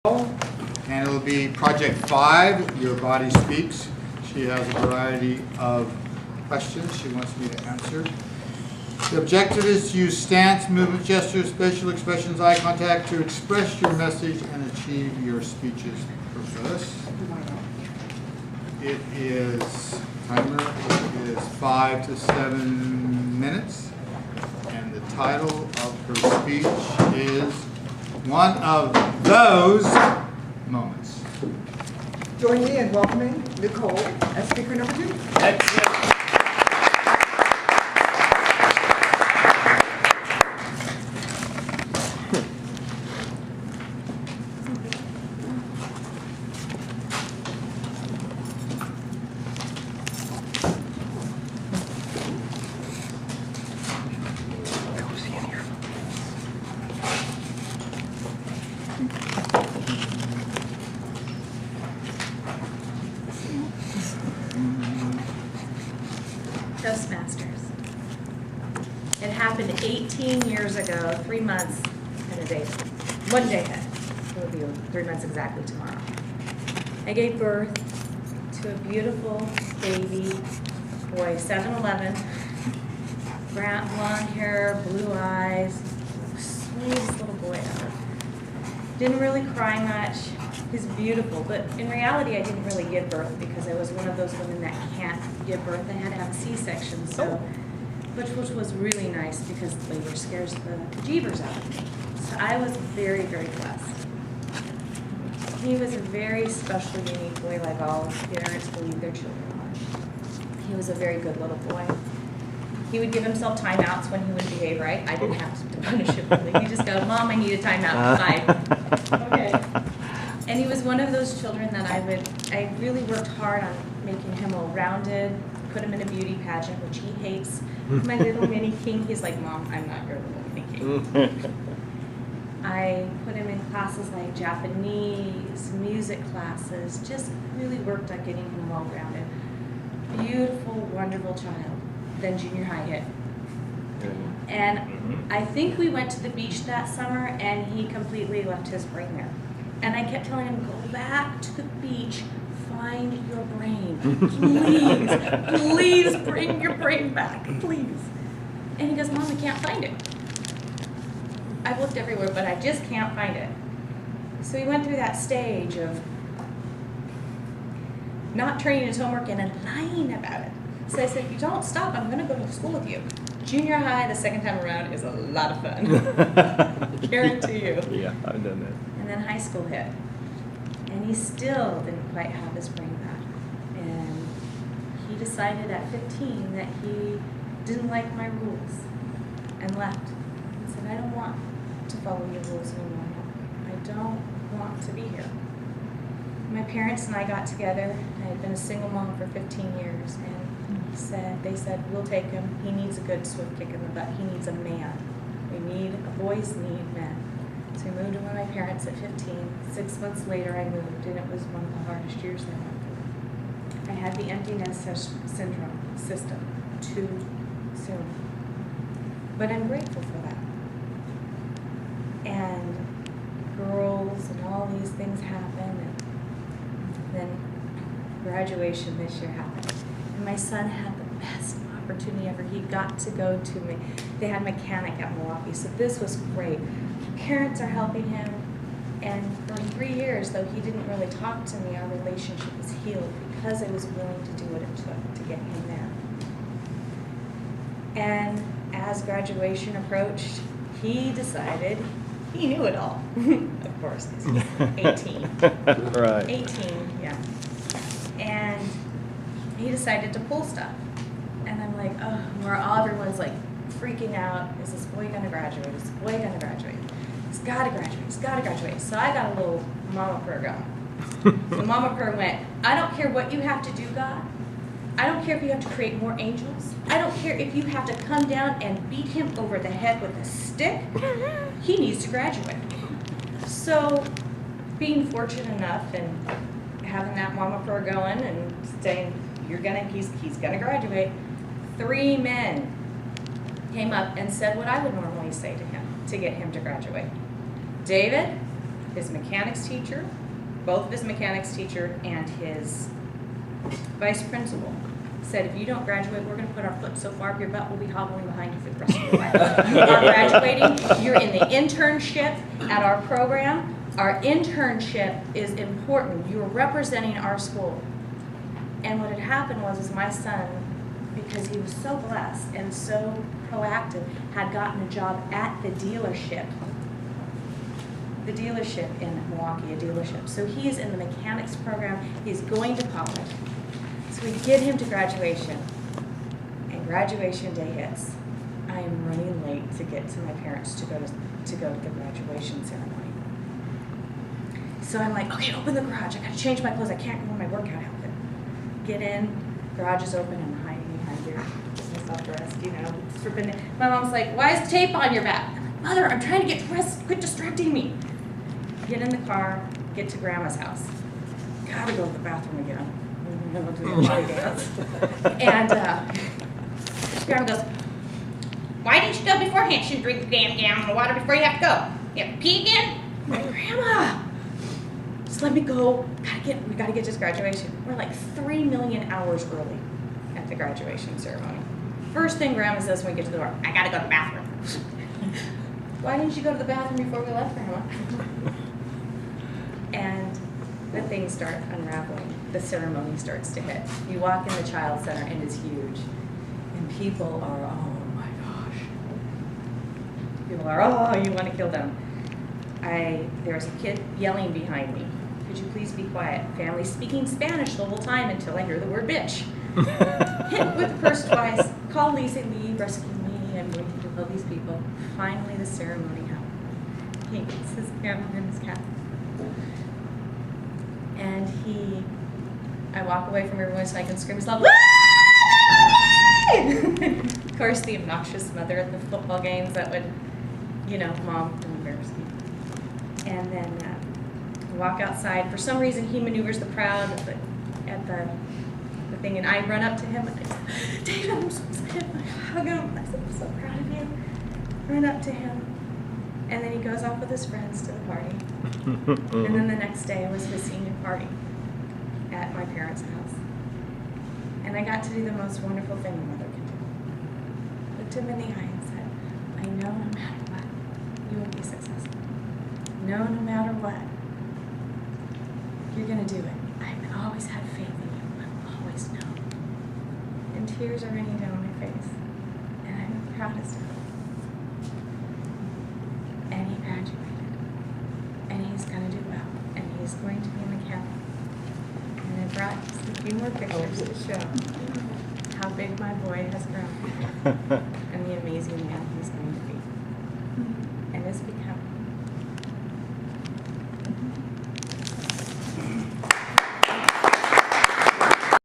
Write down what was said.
And it'll be Project 5, Your Body Speaks. She has a variety of questions she wants me to answer. The objective is to use stance, movement, gestures, facial expressions, eye contact to express your message and achieve your speech's purpose. It is, timer is 5 to 7 minutes. And the title of her speech is One of Those Moments. Join me in welcoming Nicole as speaker number 2. Excellent. Toastmasters. It happened 18 years ago, 3 months and a day, 1 day ahead. It will be 3 months exactly tomorrow. I gave birth to a beautiful baby boy, 7'11", brown, blonde hair, blue eyes, sweetest little boy ever. Didn't really cry much. He's beautiful, but in reality I didn't really give birth because I was one of those women that can't give birth. I had to have a C-section, so which was really nice because labor scares the jeebers out of me. So I was very, very blessed. He was a very special, unique boy, like all parents believe their children are. He was a very good little boy. He would give himself timeouts when he would behave right. I didn't have to punish him really. He'd just go, "Mom, I need a timeout." Bye. Okay. And he was one of those children that I really worked hard on making him well-rounded, put him in a beauty pageant, which he hates. My little mini king, he's like, "Mom, I'm not your little mini king." I put him in classes like Japanese, music classes, just really worked on getting him well-rounded. Beautiful, wonderful child. Then junior high hit. And I think we went to the beach that summer and he completely left his brain there. And I kept telling him, "Go back to the beach, find your brain. Please, please bring your brain back, please." And he goes, "Mom, I can't find it. I've looked everywhere, but I just can't find it." So he went through that stage of not turning his homework in and lying about it. So I said, "If you don't stop, I'm going to go to school with you." Junior high, the second time around, is a lot of fun. Guarantee you. Yeah, I've done that. And then high school hit. And he still didn't quite have his brain back. And he decided at 15 that he didn't like my rules and left. He said, "I don't want to follow your rules anymore. I don't want to be here." My parents and I got together. I had been a single mom for 15 years, and they said, "We'll take him. He needs a good swift kick in the butt. He needs a man. Boys need men." So I moved in with my parents at 15. 6 months later I moved, and it was one of the hardest years I went through. I had the empty nest syndrome system too soon. But I'm grateful for that. And girls and all these things happen, and then graduation this year happened. And my son had the best opportunity ever. He got to go to me. They had a mechanic at Milwaukee, so this was great. Parents are helping him, and for 3 years, though he didn't really talk to me, our relationship was healed because I was willing to do what it took to get him there. And as graduation approached, he decided he knew it all. Of course, because he's 18. Right. 18, yeah. And he decided to pull stuff. And I'm like, oh, everyone's like freaking out. Is this boy gonna graduate? Is this boy gonna graduate? He's gotta graduate, he's gotta graduate. So I got a little mama prayer going. The mama prayer went, "I don't care what you have to do, God. I don't care if you have to create more angels. I don't care if you have to come down and beat him over the head with a stick. He needs to graduate." So being fortunate enough and having that mama prayer going and saying, he's gonna graduate, 3 men came up and said what I would normally say to him to get him to graduate. "David, his mechanics teacher, both of his mechanics teacher and his vice principal said, if you don't graduate, we're gonna put our foot so far up your butt, we'll be hobbling behind you for the rest of your life. You are graduating, you're in the internship at our program. Our internship is important. You're representing our school. And what had happened was my son, because he was so blessed and so proactive, had gotten a job at the dealership in Milwaukee, a dealership. So he's in the mechanics program, he's going to college. So we get him to graduation, and graduation day hits. I am running late to get to my parents to go to the graduation ceremony. So I'm like, okay, open the garage. I gotta change my clothes. I can't go in my workout outfit. Get in, garage is open, I'm hiding behind here. Get myself dressed, you know, stripping it. My mom's like, why is tape on your back? I'm like, Mother, I'm trying to get dressed. Quit distracting me. Get in the car, get to Grandma's house. Gotta go to the bathroom again. I'm doing a body dance. And Grandma goes, why didn't you go beforehand? You shouldn't drink the damn gallon of water before you have to go. You have to pee again? I'm like, Grandma, just let me go. We gotta get to this graduation. We're like 3 million hours early at the graduation ceremony. First thing Grandma says when we get to the door, I gotta go to the bathroom. Why didn't you go to the bathroom before we left, Grandma? And the things start unraveling. The ceremony starts to hit. You walk in the Child Center and it's huge. And people are, oh my gosh. People are, oh, you want to kill them. There was a kid yelling behind me. Could you please be quiet? Family speaking Spanish the whole time until I hear the word bitch. Hit with the purse twice. Call Lisa Lee, rescue me. I'm going to kill these people. Finally, the ceremony happened. He gets his camera and his cap. And I walk away from everyone so I can scream as loud, of course, the obnoxious mother at the football games that would, you know, Mom, don't embarrass me. And then I walk outside. For some reason, he maneuvers the crowd at the thing, and I run up to him and I say, David, I'm so excited. I hug him. I said, I'm so proud of you. Run up to him. And then he goes off with his friends to the party. And then the next day was his senior party at my parents' house. And I got to do the most wonderful thing a mother can do. Looked him in the eye and said, I know no matter what, you will be successful. No matter what, you're going to do it. I've always had faith in you. I will always know. And tears are running down my face. And I'm the proudest of him. And he graduated. And he's going to do well. And he's going to be a mechanic. And I brought just a few more pictures to show how big my boy has grown and the amazing man he's going to be. And it's because